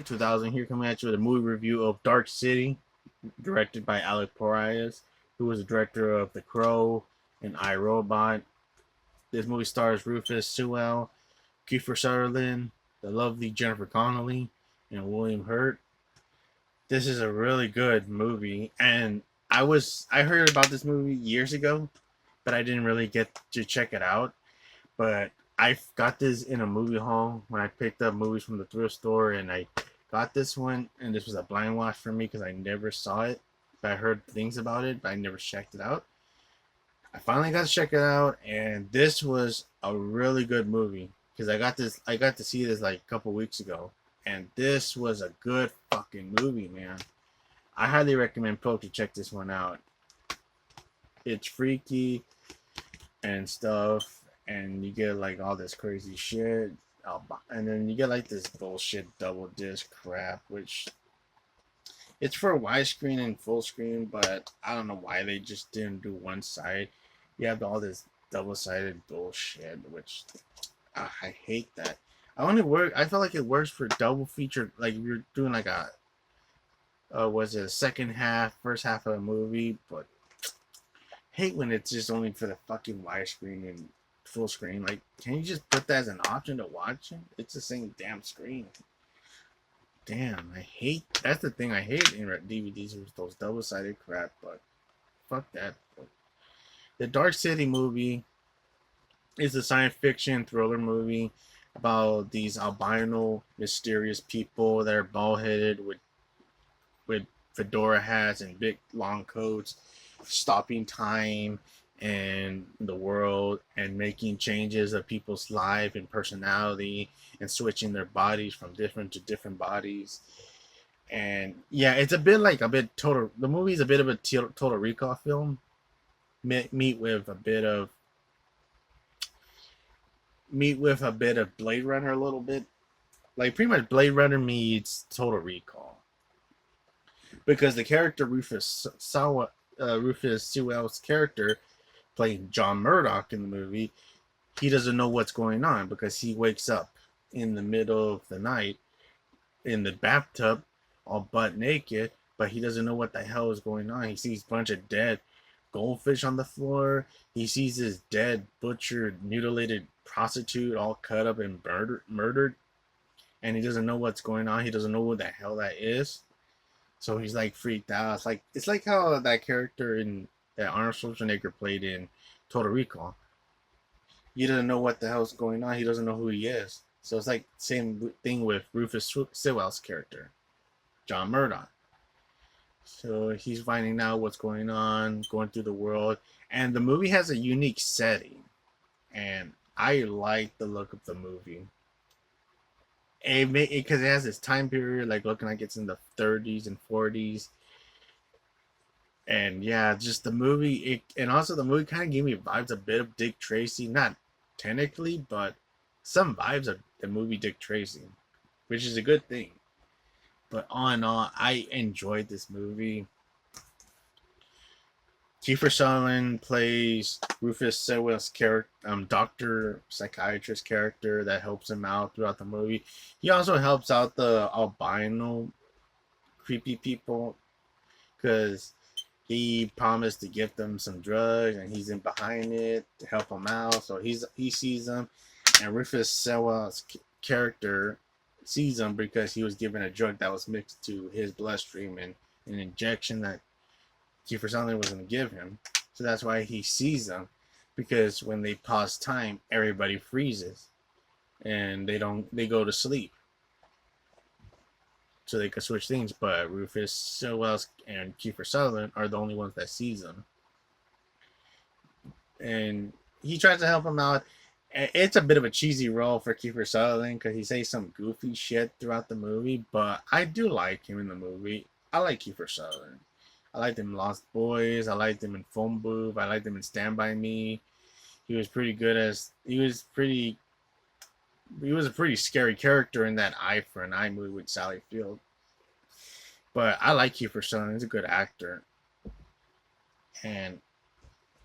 2000 here coming at you with a movie review of Dark City, directed by Alex Proyas, who was the director of The Crow and I, Robot. This movie stars Rufus Sewell, Kiefer Sutherland, the lovely Jennifer Connelly, and William Hurt. This is a really good movie, and I heard about this movie years ago, but I didn't really get to check it out. But I got this in a movie hall when I picked up movies from the thrift store, and I got this one, and this was a blind watch for me because I never saw it. But I heard things about it, but I never checked it out. I finally got to check it out, and this was a really good movie because I got to see this like a couple weeks ago, and this was a good fucking movie, man. I highly recommend folks to check this one out. It's freaky and stuff, and you get like all this crazy shit, and then you get like this bullshit double disc crap, which it's for widescreen and full screen, but I don't know why they just didn't do one side. You have all this double sided bullshit, which I hate that. I felt like it works for double feature, like you're doing like a was it a second half, first half of a movie, but hate when it's just only for the fucking widescreen and full screen. Like, can you just put that as an option to watch it? It's the same damn screen. Damn, I hate. That's the thing I hate in DVDs is those double-sided crap. But fuck that. The Dark City movie is a science fiction thriller movie about these albino mysterious people that are bald-headed with fedora hats and big long coats, stopping time and the world and making changes of people's life and personality and switching their bodies from different to different bodies. And yeah, it's a bit total. The movie's a bit of a Total Recall film. Meet with a bit of Blade Runner a little bit. Like pretty much Blade Runner meets Total Recall because the character Rufus Sewell's character, playing John Murdoch in the movie, he doesn't know what's going on because he wakes up in the middle of the night in the bathtub, all butt naked, but he doesn't know what the hell is going on. He sees a bunch of dead goldfish on the floor. He sees this dead, butchered, mutilated prostitute all cut up and murdered, and he doesn't know what's going on. He doesn't know what the hell that is. So he's like freaked out. It's like how that character in that Arnold Schwarzenegger played in Total Recall. He doesn't know what the hell's going on. He doesn't know who he is. So it's like same thing with Rufus Sewell's character, John Murdoch. So he's finding out what's going on, going through the world, and the movie has a unique setting, and I like the look of the movie. Because it has this time period, like looking like it's in the 30s and 40s, and yeah, just the movie. And also the movie kind of gave me vibes a bit of Dick Tracy, not technically, but some vibes of the movie Dick Tracy, which is a good thing. But all in all, I enjoyed this movie. Kiefer Sutherland plays Rufus Sewell's character, doctor, psychiatrist character that helps him out throughout the movie. He also helps out the albino creepy people because he promised to give them some drugs, and he's in behind it to help them out. So he sees them, and Rufus Sewell's character sees them because he was given a drug that was mixed to his bloodstream and an injection that Kiefer Sutherland was going to give him. So that's why he sees them, because when they pause time, everybody freezes and they go to sleep. So they can switch things, but Rufus Sewell and Kiefer Sutherland are the only ones that sees them. And he tries to help him out. It's a bit of a cheesy role for Kiefer Sutherland because he says some goofy shit throughout the movie, but I do like him in the movie. I like Kiefer Sutherland. I liked him in Lost Boys. I liked him in Phone Booth. I liked him in Stand By Me. He was pretty good as he was a pretty scary character in that Eye for an Eye movie with Sally Field. But I like Kiefer Sutherland. He's a good actor. And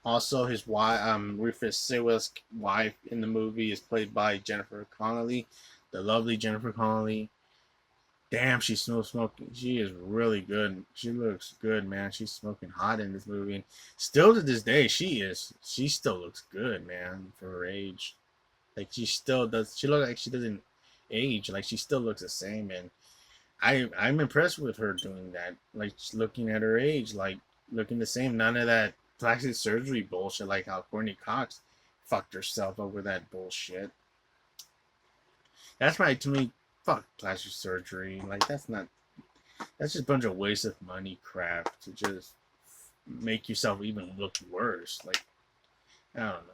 also his wife, Rufus Sewell's wife in the movie is played by Jennifer Connelly, the lovely Jennifer Connelly. Damn, she's still smoking. She is really good. She looks good, man. She's smoking hot in this movie. And still to this day, she is. She still looks good, man, for her age. Like she still does. She looks like she doesn't age. Like she still looks the same. And I'm impressed with her doing that. Like looking at her age, like looking the same. None of that plastic surgery bullshit. Like how Courtney Cox fucked herself over that bullshit. That's why to me, fuck plastic surgery. Like that's just a bunch of waste of money crap to just make yourself even look worse. Like I don't know.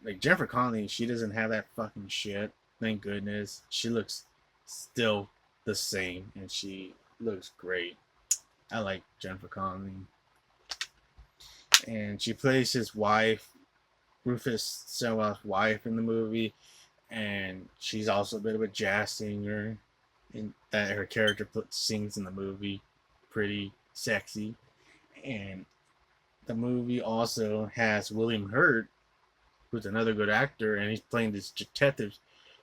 Like Jennifer Connelly, she doesn't have that fucking shit. Thank goodness. She looks still the same, and she looks great. I like Jennifer Connelly, and she plays his wife, Rufus Sewell's wife, in the movie, and she's also a bit of a jazz singer, and that her character sings in the movie, pretty sexy, and the movie also has William Hurt, who's another good actor, and he's playing this detective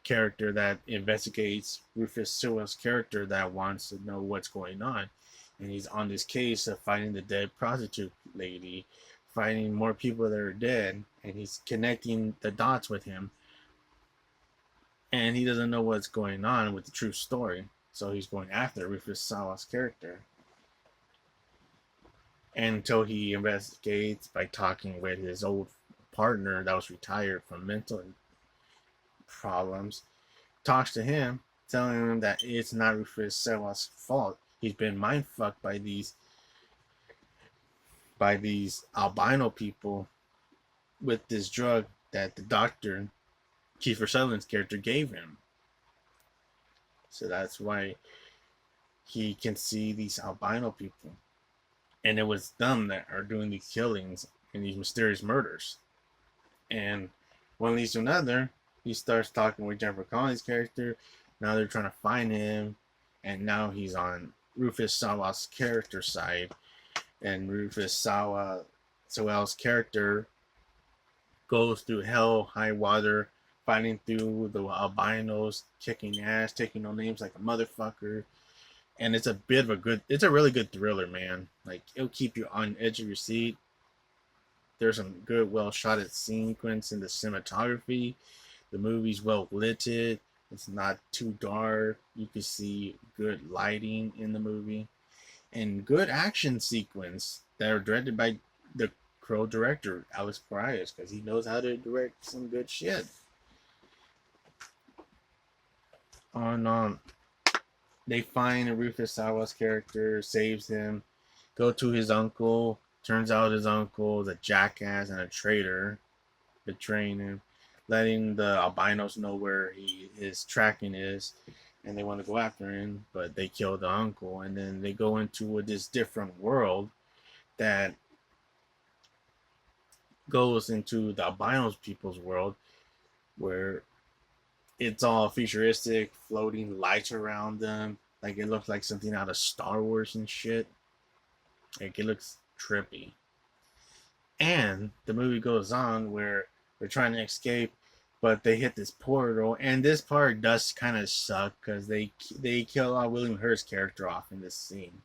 character that investigates Rufus Sewell's character that wants to know what's going on. And he's on this case of finding the dead prostitute lady, finding more people that are dead, and he's connecting the dots with him. And he doesn't know what's going on with the true story. So he's going after Rufus Sewell's character. And until he investigates by talking with his old partner that was retired from mental problems, talks to him, telling him that it's not Rufus Sewell's fault. He's been mind fucked by these albino people with this drug that the doctor, Kiefer Sutherland's character, gave him. So that's why he can see these albino people. And it was them that are doing these killings and these mysterious murders. And one leads to another. He starts talking with Jennifer Connelly's character. Now they're trying to find him, and now he's on Rufus Sewell's character side. And Rufus Sewell's character goes through hell, high water, fighting through the albinos, kicking ass, taking no names like a motherfucker. And it's a really good thriller, man. Like it'll keep you on the edge of your seat. There's some good, well shot sequence in the cinematography. The movie's well lit. It's not too dark. You can see good lighting in the movie. And good action sequence that are directed by the Crow director, Alex Proyas, because he knows how to direct some good shit. They find Rufus Sewell's character, saves him, go to his uncle. Turns out his uncle is a jackass and a traitor, betraying him, letting the albinos know where his tracking is, and they want to go after him, but they kill the uncle, and then they go into this different world that goes into the albinos people's world, where it's all futuristic, floating lights around them, like it looks like something out of Star Wars and shit. Like it looks trippy. And the movie goes on where they're trying to escape, but they hit this portal, and this part does kind of suck because they kill William Hurt's character off in this scene,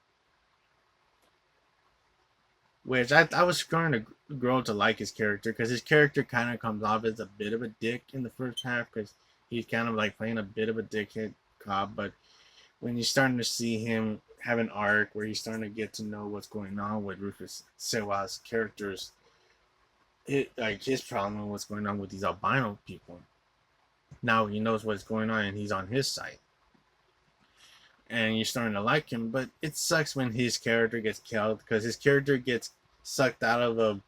which I was starting to grow to like his character, because his character kind of comes off as a bit of a dick in the first half, because he's kind of like playing a bit of a dickhead cop, but when you're starting to see him have an arc where he's starting to get to know what's going on with Rufus Sewell's characters, like his problem and what's going on with these albino people. Now he knows what's going on and he's on his side. And you're starting to like him, but it sucks when his character gets killed, because his character gets sucked out of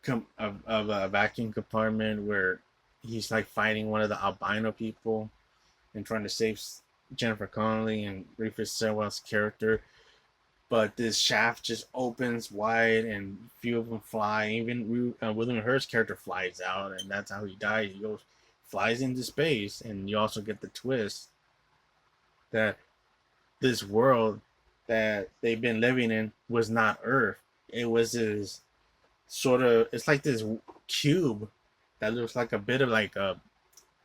a vacuum compartment where he's like fighting one of the albino people and trying to save Jennifer Connelly and Rufus Sewell's character, but this shaft just opens wide and few of them fly. Even William Hurt's character flies out, and that's how he dies. He flies into space, and you also get the twist that this world that they've been living in was not Earth. It was this it's like this cube that looks like a bit of like a,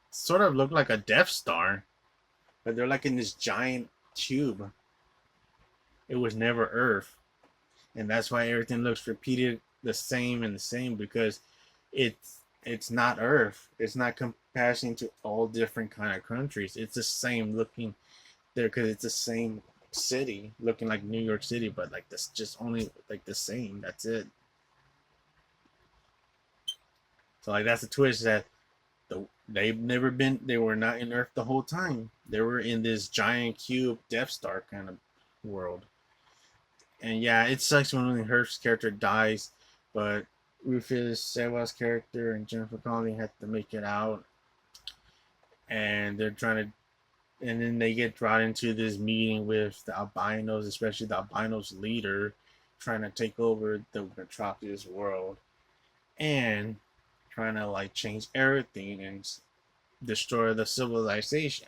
sort of looked like a Death Star, but they're like in this giant tube. It was never Earth, and that's why everything looks repeated the same and the same, because it's not Earth. It's not comparing to all different kind of countries. It's the same looking there because it's the same city looking like New York City, but like this just only like the same. That's it. So like that's the twist, that they've never been. They were not in Earth the whole time. They were in this giant cube Death Star kind of world. And yeah, it sucks when Hurst's character dies, but Rufus Sewell's character and Jennifer Connelly have to make it out, and they're trying to. And then they get brought into this meeting with the albinos, especially the albinos leader, trying to take over the Metropolis world, and trying to like change everything and destroy the civilization.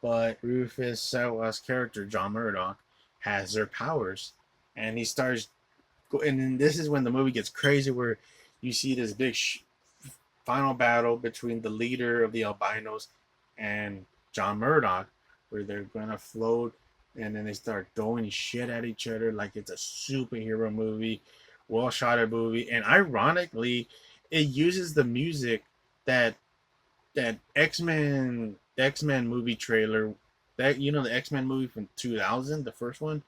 But Rufus Sewell's character, John Murdoch, has their powers, and he starts. And then this is when the movie gets crazy, where you see this big final battle between the leader of the albinos and John Murdoch, where they're gonna float, and then they start throwing shit at each other like it's a superhero movie, well shot movie. And ironically, it uses the music that X Men movie trailer, that the X-Men movie from 2000, the first one.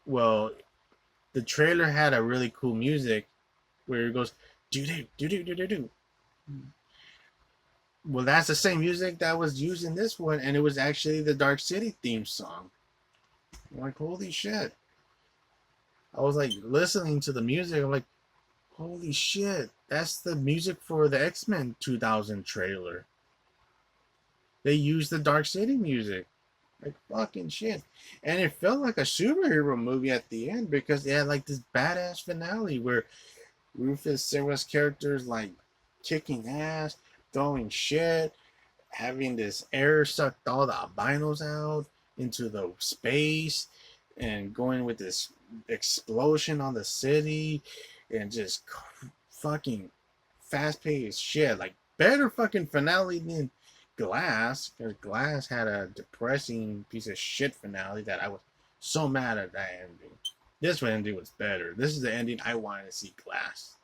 Well, the trailer had a really cool music where it goes do do do do do do do. Well, that's the same music that was used in this one, and it was actually the Dark City theme song. I'm like, holy shit. I was like listening to the music. I'm like, holy shit. That's the music for the X-Men 2000 trailer. They used the Dark City music. Like, fucking shit. And it felt like a superhero movie at the end, because they had like this badass finale where Rufus Sewell's character is like kicking ass, throwing shit, having this air sucked all the albinos out into the space, and going with this explosion on the city, and just fucking fast paced shit. Like, better fucking finale than Glass, because Glass had a depressing piece of shit finale that I was so mad at that ending. This ending was better. This is the ending I wanted to see Glass.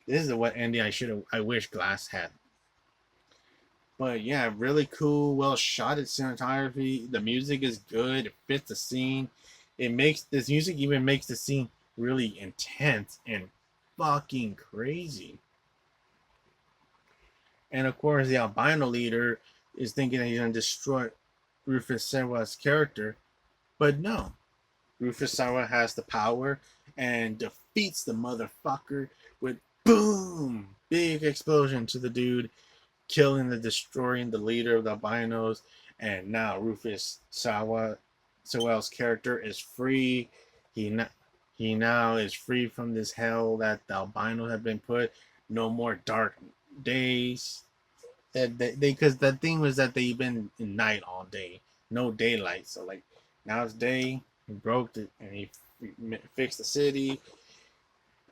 This is the what ending I wish Glass had. But yeah, really cool, well shot at cinematography. The music is good. It fits the scene. It makes this music even makes the scene really intense and fucking crazy. And of course, the albino leader is thinking that he's gonna destroy Rufus Sewell's character, but no. Rufus Sewell has the power and defeats the motherfucker with boom, big explosion to the dude, destroying the leader of the albinos. And now Rufus Sewell's character is free. He now is free from this hell that the albinos have been put. No more dark days. That they because the thing was that they've been in night all day, no daylight. So like now it's day. He broke it and he fixed the city.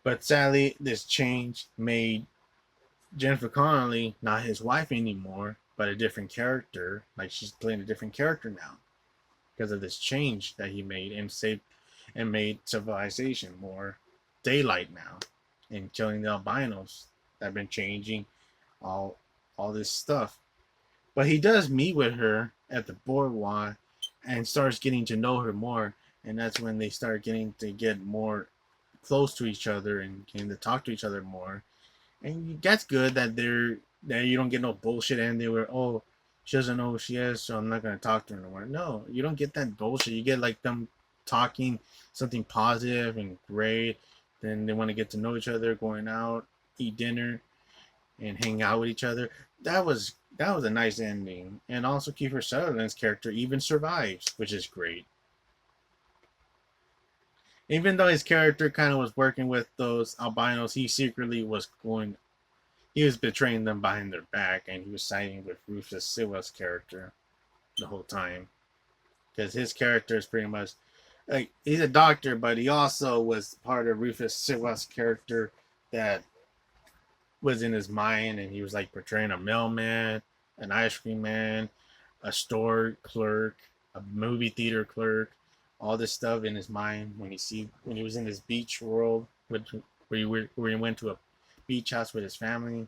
But sadly, this change made Jennifer Connelly not his wife anymore, but a different character. Like, she's playing a different character now because of this change that he made, and made civilization more daylight now, and killing the albinos that have been changing all this stuff. But he does meet with her at the boardwalk and starts getting to know her more, and that's when they start getting to get more close to each other and getting to talk to each other more. And that's good that you don't get no bullshit ending where, oh, she doesn't know who she is, so I'm not gonna talk to her anymore. No, you don't get that bullshit. You get like them talking something positive and great. Then they want to get to know each other, going out, eat dinner, and hang out with each other. That was a nice ending. And also Kiefer Sutherland's character even survives, which is great. Even though his character kind of was working with those albinos, he secretly he was betraying them behind their back, and he was siding with Rufus Sewell's character the whole time. Because his character is pretty much, like, he's a doctor, but he also was part of Rufus Sewell's character that was in his mind, and he was like portraying a mailman an ice cream man, a store clerk, a movie theater clerk, all this stuff in his mind when he was in this beach world where he went to a beach house with his family.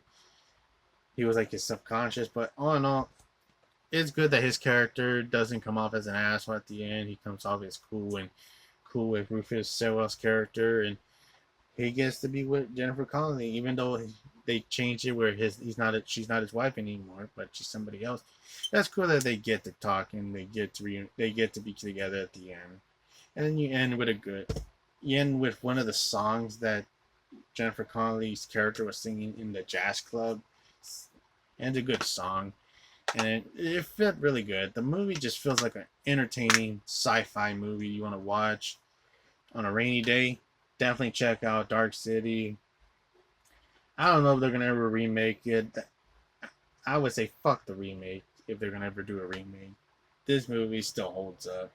He was like his subconscious, but all in all, it's good that his character doesn't come off as an asshole at the end. He comes off as cool with Rufus Sewell's character, and he gets to be with Jennifer Connelly, even though they changed it where she's not his wife anymore, but she's somebody else. That's cool that they get to talk and they get to be together at the end, and then you end with one of the songs that Jennifer Connelly's character was singing in the jazz club, and it's a good song, and it felt really good. The movie just feels like an entertaining sci-fi movie you want to watch on a rainy day. Definitely check out Dark City. I don't know if they're gonna ever remake it. I would say fuck the remake if they're gonna ever do a remake. This movie still holds up.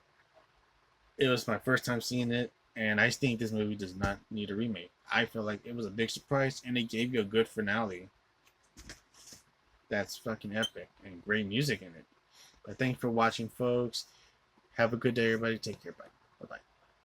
It was my first time seeing it, and I think this movie does not need a remake. I feel like it was a big surprise, and it gave you a good finale. That's fucking epic and great music in it. But thanks for watching, folks. Have a good day, everybody. Take care. Bye.